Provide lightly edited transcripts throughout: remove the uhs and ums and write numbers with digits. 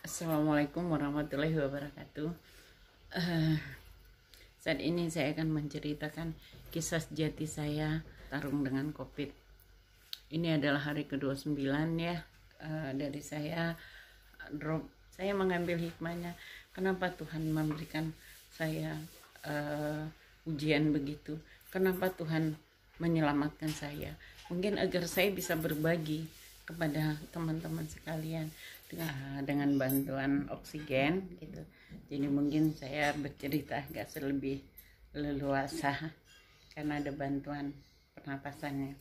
Assalamualaikum warahmatullahi wabarakatuh. Eh, Saat ini saya akan menceritakan kisah sejati saya tarung dengan COVID. Ini adalah hari ke-29 ya, dari saya drop. Saya mengambil hikmahnya. Kenapa Tuhan memberikan saya ujian begitu? Kenapa Tuhan menyelamatkan saya? Mungkin agar saya bisa berbagi kepada teman-teman sekalian dengan bantuan oksigen gitu. Jadi mungkin saya bercerita agak lebih leluasa karena ada bantuan pernapasannya.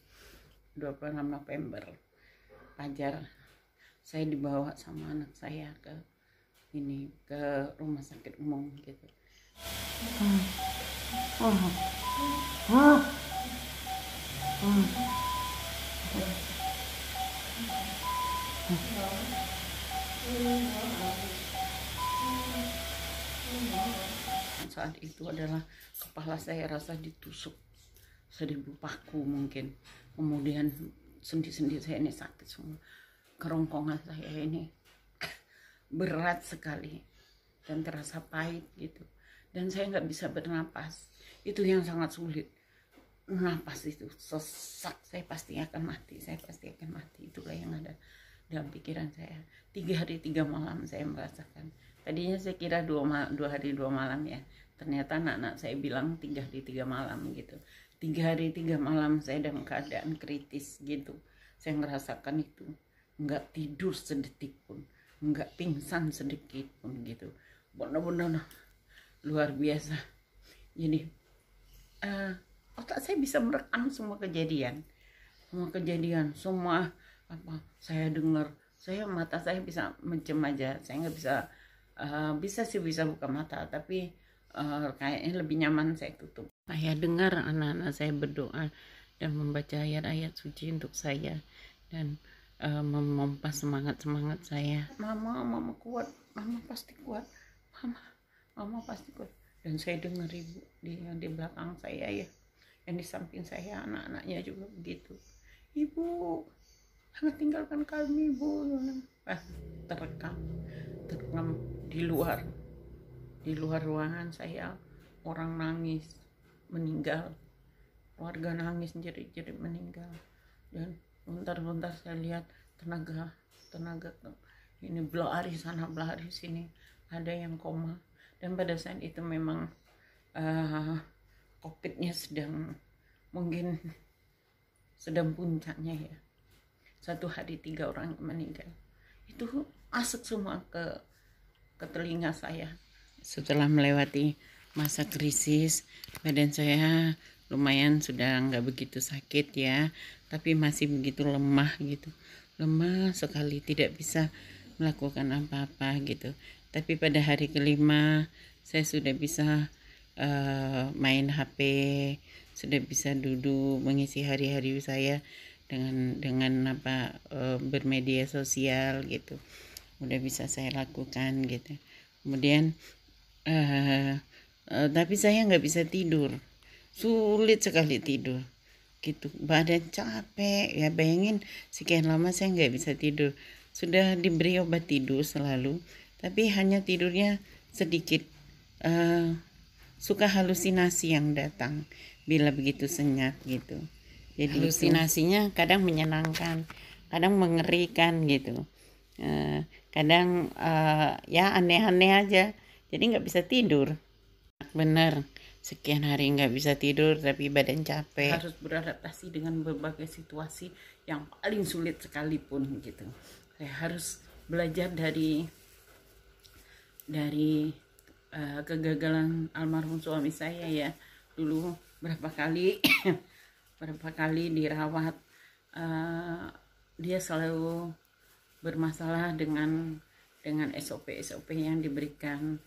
26 November Fajar saya dibawa sama anak saya ke rumah sakit umum gitu. Saat itu adalah kepala saya rasa ditusuk 1000 paku mungkin. Kemudian sendi-sendi saya ini sakit semua. Kerongkongan saya ini berat sekali dan terasa pahit gitu. Dan saya nggak bisa bernapas. Itu yang sangat sulit. Napas itu sesak, saya pasti akan mati, itulah yang ada dalam pikiran saya. 3 hari 3 malam saya merasakan. Tadinya saya kira 2 hari 2 malam ya, ternyata anak-anak saya bilang 3 hari 3 malam gitu. 3 hari 3 malam saya dalam keadaan kritis gitu. Saya merasakan itu, nggak tidur sedetik pun, nggak pingsan sedikit pun gitu. Benar-benar luar biasa. Jadi otak saya bisa merekam semua kejadian, semua apa saya dengar. Mata saya bisa mencem aja, saya nggak bisa buka mata, tapi kayaknya lebih nyaman saya tutup. Saya dengar anak-anak saya berdoa dan membaca ayat-ayat suci untuk saya dan memompa semangat saya. Mama kuat, mama pasti kuat, mama pasti kuat. Dan saya dengar ibu di belakang saya ya, yang di samping saya anak-anaknya juga begitu. Ibu, jangan tinggalkan kami, ibu. Terekam di luar ruangan saya, orang nangis meninggal, warga nangis jerit-jerit meninggal. Dan bentar-bentar saya lihat tenaga ini berlari sana berlari sini, ada yang koma. Dan pada saat itu memang COVID-nya mungkin sedang puncaknya ya. 1 hari 3 orang meninggal. Itu masuk semua ke telinga saya. Setelah melewati masa krisis, badan saya lumayan sudah nggak begitu sakit ya, tapi masih begitu lemah gitu. Lemah sekali, tidak bisa melakukan apa-apa gitu. Tapi pada hari kelima saya sudah bisa main HP, sudah bisa duduk mengisi hari-hari saya dengan bermedia sosial gitu. Udah bisa saya lakukan gitu. Kemudian tapi saya nggak bisa tidur, sulit sekali tidur gitu. Badan capek ya, bayangin sekian lama saya nggak bisa tidur. Sudah diberi obat tidur selalu, tapi hanya tidurnya sedikit. Suka halusinasi yang datang bila begitu senyap gitu. Jadi halusinasinya kadang menyenangkan, kadang mengerikan gitu. Kadang ya aneh-aneh aja. Jadi nggak bisa tidur. Bener, sekian hari nggak bisa tidur tapi badan capek. Harus beradaptasi dengan berbagai situasi yang paling sulit sekalipun gitu. Saya harus belajar dari kegagalan almarhum suami saya ya. Dulu berapa kali dirawat, dia selalu bermasalah dengan SOP yang diberikan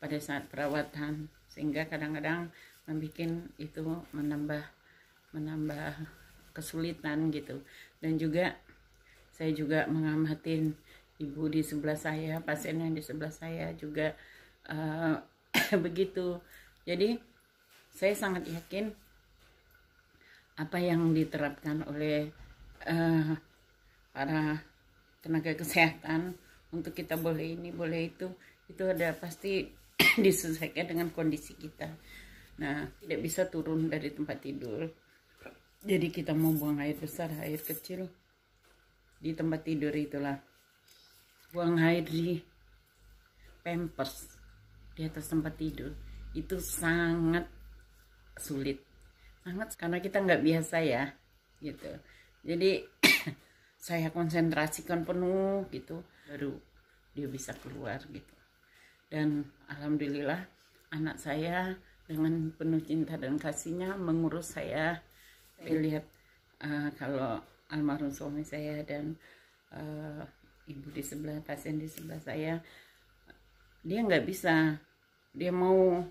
pada saat perawatan, sehingga kadang-kadang membuat itu menambah kesulitan gitu. Dan juga saya juga mengamati ibu di sebelah saya, pasien yang di sebelah saya juga begitu. Jadi saya sangat yakin apa yang diterapkan oleh para tenaga kesehatan untuk kita boleh ini boleh itu ada pasti disesuaikan dengan kondisi kita. Nah, tidak bisa turun dari tempat tidur, jadi kita mau buang air besar air kecil di tempat tidur, itulah buang air di pampers di atas tempat tidur itu sangat sulit, sangat, karena kita nggak biasa ya gitu. Jadi saya konsentrasikan penuh gitu baru dia bisa keluar gitu. Dan alhamdulillah anak saya dengan penuh cinta dan kasihnya mengurus saya. Saya lihat kalau almarhum suami saya dan ibu di sebelah, pasien di sebelah saya, dia nggak bisa, dia mau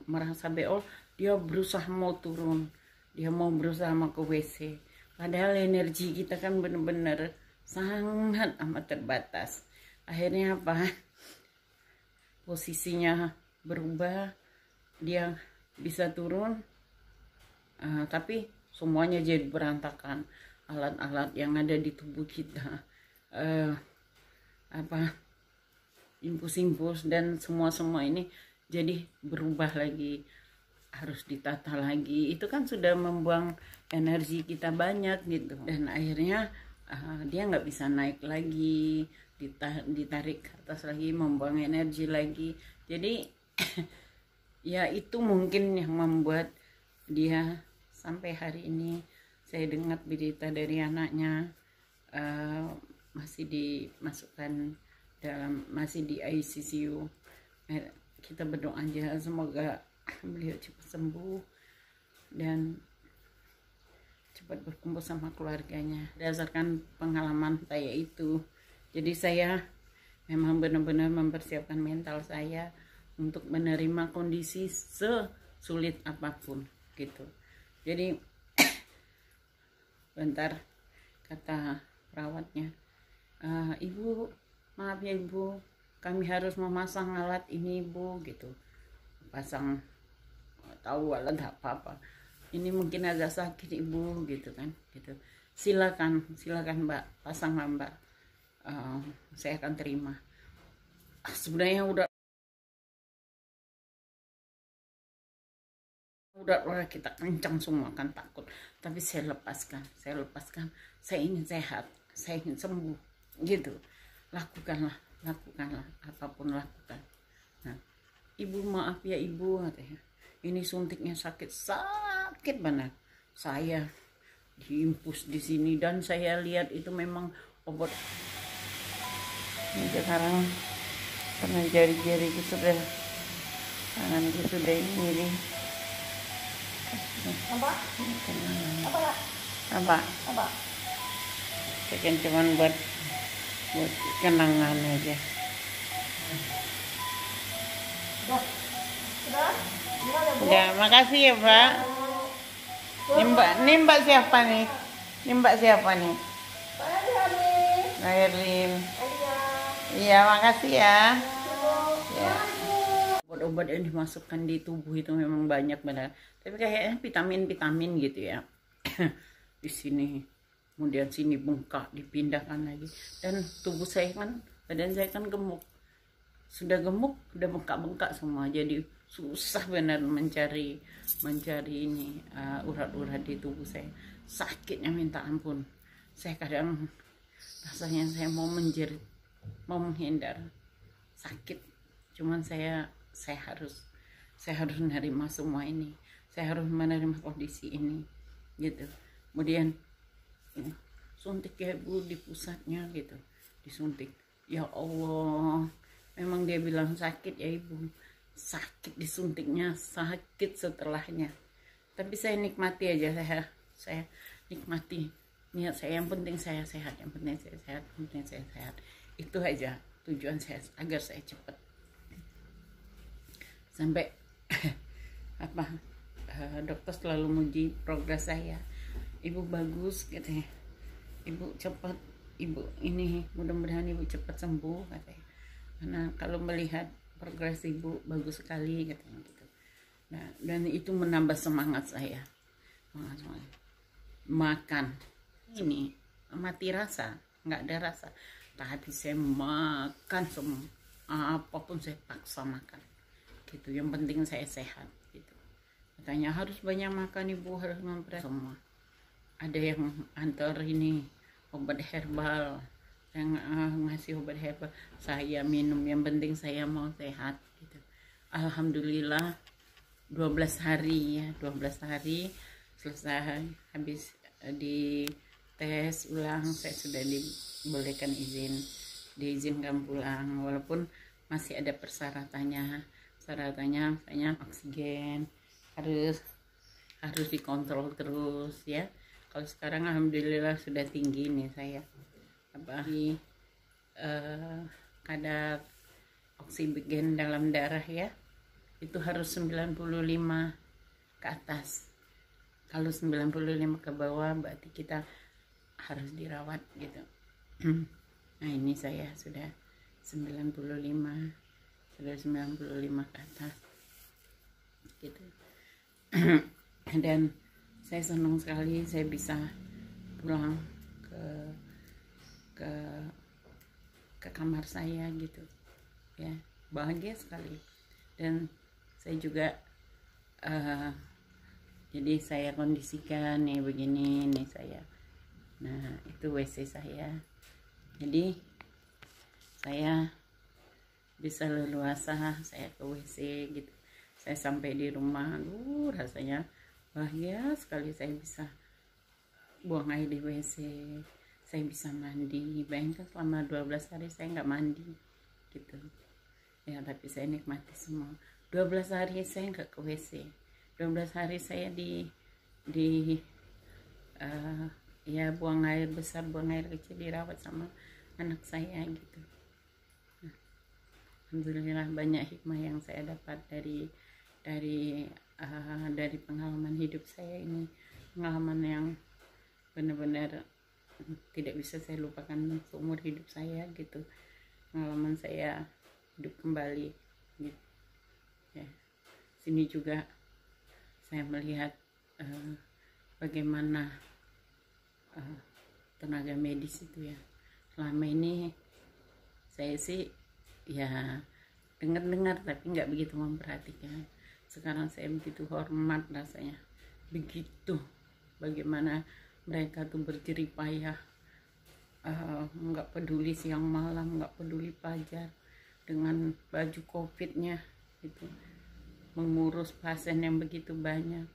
merasa beol, dia berusaha mau turun, dia mau berusaha mau ke WC, padahal energi kita kan benar-benar sangat amat terbatas. Akhirnya apa, posisinya berubah, dia bisa turun, tapi semuanya jadi berantakan. Alat-alat yang ada di tubuh kita, impus-impus dan semua ini jadi berubah lagi, harus ditata lagi. Itu kan sudah membuang energi kita banyak gitu. Dan akhirnya dia nggak bisa naik lagi, ditarik ke atas lagi, membuang energi lagi. Jadi ya itu mungkin yang membuat dia sampai hari ini. Saya dengar berita dari anaknya masih dimasukkan dalam, masih di ICU. Kita berdoa aja semoga beliau cepat sembuh dan cepat berkumpul sama keluarganya. Berdasarkan pengalaman saya itu, jadi saya memang benar-benar mempersiapkan mental saya untuk menerima kondisi sesulit apapun gitu. Jadi bentar kata perawatnya, ibu maaf ya ibu, kami harus memasang alat ini ibu gitu. Pasang, tahu alat apa-apa, ini mungkin agak sakit ibu gitu kan gitu. Silakan mbak, pasang mbak, saya akan terima. Sebenarnya udah kita kencang semua kan, takut, tapi saya lepaskan, saya ingin sehat, saya ingin sembuh gitu. Lakukanlah apapun lakukan. Nah, ibu maaf ya ibu katanya, ini suntiknya sakit banget, saya diimpus di sini dan saya lihat itu memang obat. Ini sekarang karena jari-jari itu sudah, tangan itu sudah ini apa kan cuman buat kenangan aja. Ya, makasih ya Pak. Ini mbak siapa nih? Airlin. Iya, makasih ya. Ya. Obat-obat yang dimasukkan di tubuh itu memang banyak benar. Tapi kayaknya vitamin gitu ya. Di sini, kemudian sini bengkak, dipindahkan lagi. Dan tubuh saya kan, badan saya kan gemuk. Sudah gemuk, udah bengkak-bengkak semua. Jadi susah benar mencari ini urat-urat di tubuh saya. Sakitnya minta ampun. Saya kadang rasanya saya mau menjerit, mau menghindar. Sakit. Cuman saya harus menerima semua ini. Saya harus menerima kondisi ini gitu. Kemudian suntik ya Bu di pusatnya gitu, disuntik. Ya Allah, memang dia bilang sakit ya Ibu, sakit disuntiknya, sakit setelahnya. Tapi saya nikmati aja, saya nikmati niat saya, yang penting saya sehat, yang penting saya sehat. Itu aja tujuan saya, agar saya cepat sampai dokter selalu muji progres saya. Ibu bagus katanya, ibu cepat, ibu ini mudah-mudahan ibu cepat sembuh katanya, karena kalau melihat progres ibu bagus sekali katanya gitu. Nah, dan itu menambah semangat saya. Makan ini mati rasa, nggak ada rasa, tapi saya makan semua, apapun saya paksa makan gitu. Yang penting saya sehat gitu. Katanya harus banyak makan ibu, harus memperhatikan semua. Ada yang antar ini obat herbal, yang ngasih obat herbal, saya minum, yang penting saya mau sehat gitu. Alhamdulillah 12 hari ya, 12 hari selesai, habis di tes ulang saya sudah dibolehkan diizinkan pulang, walaupun masih ada persyaratannya misalnya oksigen harus dikontrol terus ya. Kalau sekarang alhamdulillah sudah tinggi nih saya kadar oksigen dalam darah ya, itu harus 95 ke atas. Kalau 95 ke bawah berarti kita harus dirawat gitu. Nah ini saya sudah 95 ke atas gitu. Dan saya senang sekali saya bisa pulang ke kamar saya gitu ya, bahagia sekali. Dan saya juga jadi saya kondisikan nih begini nih saya. Nah itu WC saya, jadi saya bisa leluasa saya ke WC gitu. Saya sampai di rumah, rasanya bahagia sekali. Saya bisa buang air di WC, saya bisa mandi. Bayangkan selama 12 hari saya nggak mandi gitu ya, tapi saya nikmati semua. 12 hari saya nggak ke WC, 12 hari saya ya buang air besar, buang air kecil, dirawat sama anak saya gitu. Alhamdulillah banyak hikmah yang saya dapat dari pengalaman hidup saya ini, pengalaman yang benar-benar tidak bisa saya lupakan seumur hidup saya gitu. Pengalaman saya hidup kembali gitu ya. Sini juga saya melihat bagaimana tenaga medis itu ya. Selama ini saya sih ya dengar-dengar tapi nggak begitu memperhatikan. Sekarang saya begitu hormat rasanya, begitu bagaimana mereka tuh berjerih payah, nggak peduli siang malam, nggak peduli pajar, dengan baju covidnya itu mengurus pasien yang begitu banyak,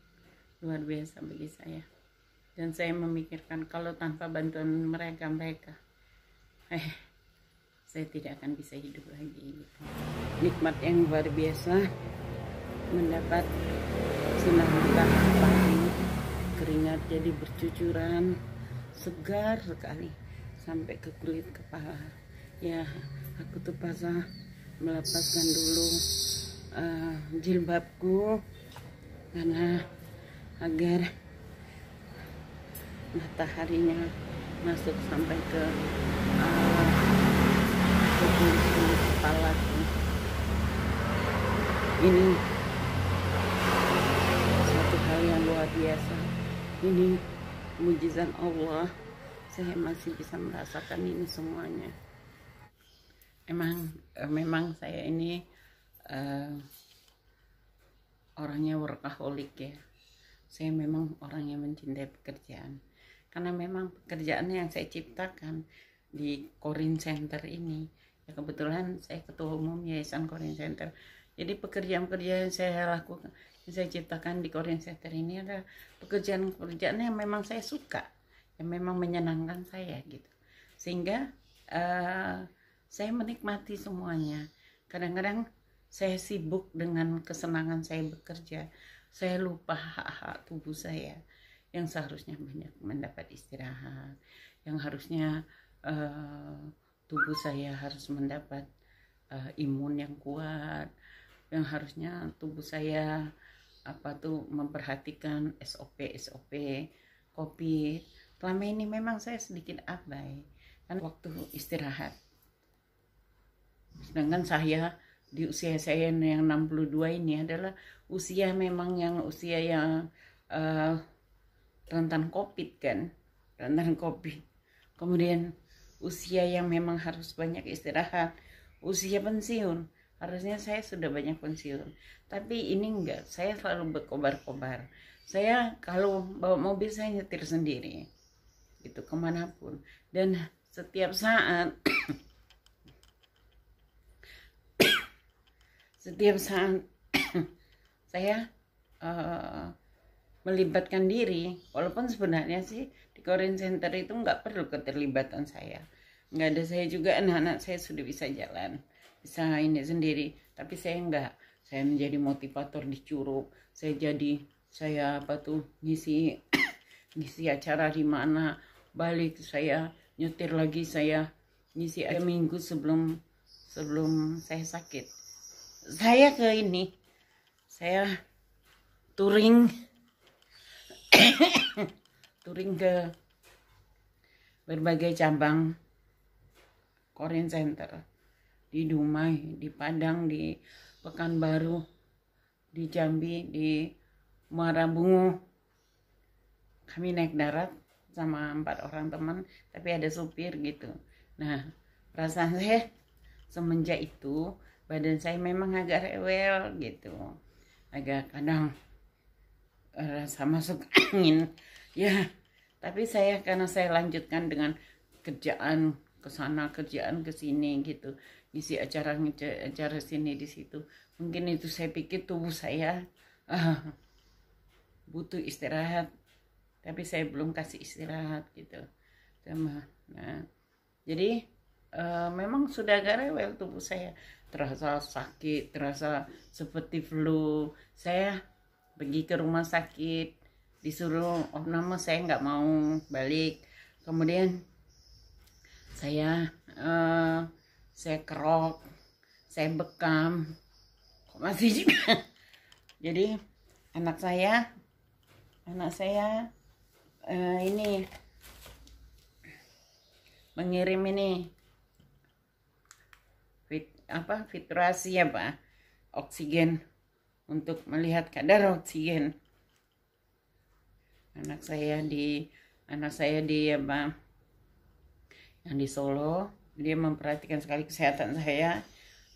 luar biasa bagi saya. Dan saya memikirkan kalau tanpa bantuan mereka saya tidak akan bisa hidup lagi gitu. Nikmat yang luar biasa mendapat sinar matahari pagi, keringat jadi bercucuran, segar sekali sampai ke kulit kepala ya. Aku terpaksa melepaskan dulu jilbabku karena agar mataharinya masuk sampai ke kulit kepala. Ini satu hal yang luar biasa, ini mujizat Allah. Saya masih bisa merasakan ini semuanya. Memang saya ini orangnya workaholic ya. Saya memang orang yang mencintai pekerjaan, karena memang pekerjaan yang saya ciptakan di Korin Center ini ya, kebetulan saya ketua umum Yayasan Korin Center. Jadi pekerjaan-pekerjaan yang saya lakukan, yang saya ciptakan di Korin Center ini adalah pekerjaan-pekerjaan yang memang saya suka, yang memang menyenangkan saya gitu. Sehingga saya menikmati semuanya. Kadang-kadang saya sibuk dengan kesenangan saya bekerja, saya lupa hak-hak tubuh saya yang seharusnya banyak mendapat istirahat, yang harusnya tubuh saya harus mendapat imun yang kuat, yang harusnya tubuh saya memperhatikan SOP COVID. Selama ini memang saya sedikit abai kan waktu istirahat. Sedangkan saya di usia saya yang 62 ini adalah usia yang rentan COVID kan, rentan COVID. Kemudian usia yang memang harus banyak istirahat, usia pensiun. Harusnya saya sudah banyak pensiun, tapi ini enggak. Saya selalu berkobar-kobar. Saya kalau bawa mobil saya nyetir sendiri, gitu kemanapun. Dan setiap saat, saya melibatkan diri, walaupun sebenarnya sih di Korean Center itu nggak perlu keterlibatan saya, nggak ada. Saya juga anak-anak saya sudah bisa jalan, bisa ini sendiri, tapi saya nggak. Saya menjadi motivator di Curug, saya apa tuh ngisi ngisi acara di mana, balik saya nyetir lagi, saya ngisi acara minggu sebelum saya sakit. Saya ke ini, saya touring ke berbagai cabang Korean Center, di Dumai, di Padang, di Pekanbaru, di Jambi, di Muara Bungu. Kami naik darat sama 4 orang teman, tapi ada supir gitu. Nah, perasaan saya semenjak itu badan saya memang agak rewel gitu, agak kadang rasa masuk angin ya. Tapi karena saya lanjutkan dengan kerjaan ke sana, kerjaan ke sini gitu, ngisi acara sini di situ, mungkin itu saya pikir tubuh saya butuh istirahat, tapi saya belum kasih istirahat gitu. Nah, jadi memang sudah agak rewel tubuh saya, terasa sakit, terasa seperti flu. Saya pergi ke rumah sakit, disuruh opname, saya nggak mau balik. Kemudian saya kerok, saya bekam, kok masih juga. Jadi anak saya ini mengirim ini filtrasi oksigen, untuk melihat kadar oksigen anak saya di yang di Solo. Dia memperhatikan sekali kesehatan saya.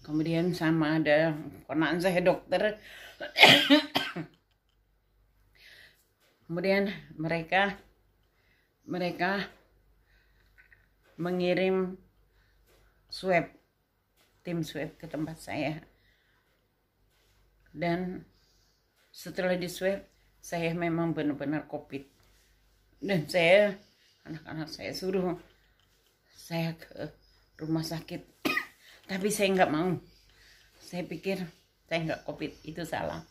Kemudian sama ada ponakan saya dokter. Kemudian mereka mengirim tim swab ke tempat saya. Dan setelah di swab, saya memang benar-benar COVID. Dan anak-anak saya suruh saya ke rumah sakit. Tapi saya nggak mau. Saya pikir saya nggak COVID, itu salah.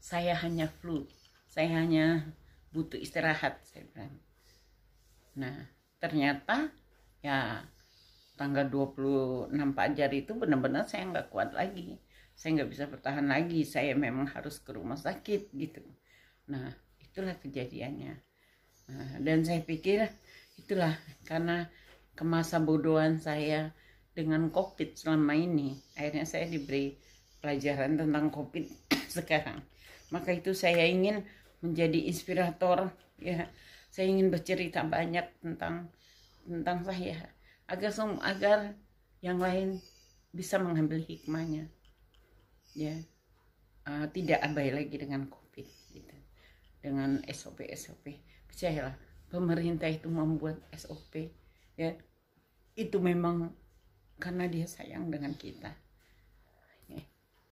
Saya hanya flu. Saya hanya butuh istirahat, saya bilang. Nah, ternyata ya tanggal 26 Fajar itu benar-benar saya nggak kuat lagi. Saya nggak bisa bertahan lagi. Saya memang harus ke rumah sakit gitu. Nah, itulah kejadiannya. Nah, dan saya pikir itulah karena kemasa bodohan saya dengan COVID selama ini. Akhirnya saya diberi pelajaran tentang COVID sekarang. Maka itu saya ingin menjadi inspirator, ya. Saya ingin bercerita banyak tentang saya, agar yang lain bisa mengambil hikmahnya, ya. Tidak abai lagi dengan COVID gitu, dengan SOP. Percayalah, pemerintah itu membuat SOP, ya, itu memang karena dia sayang dengan kita.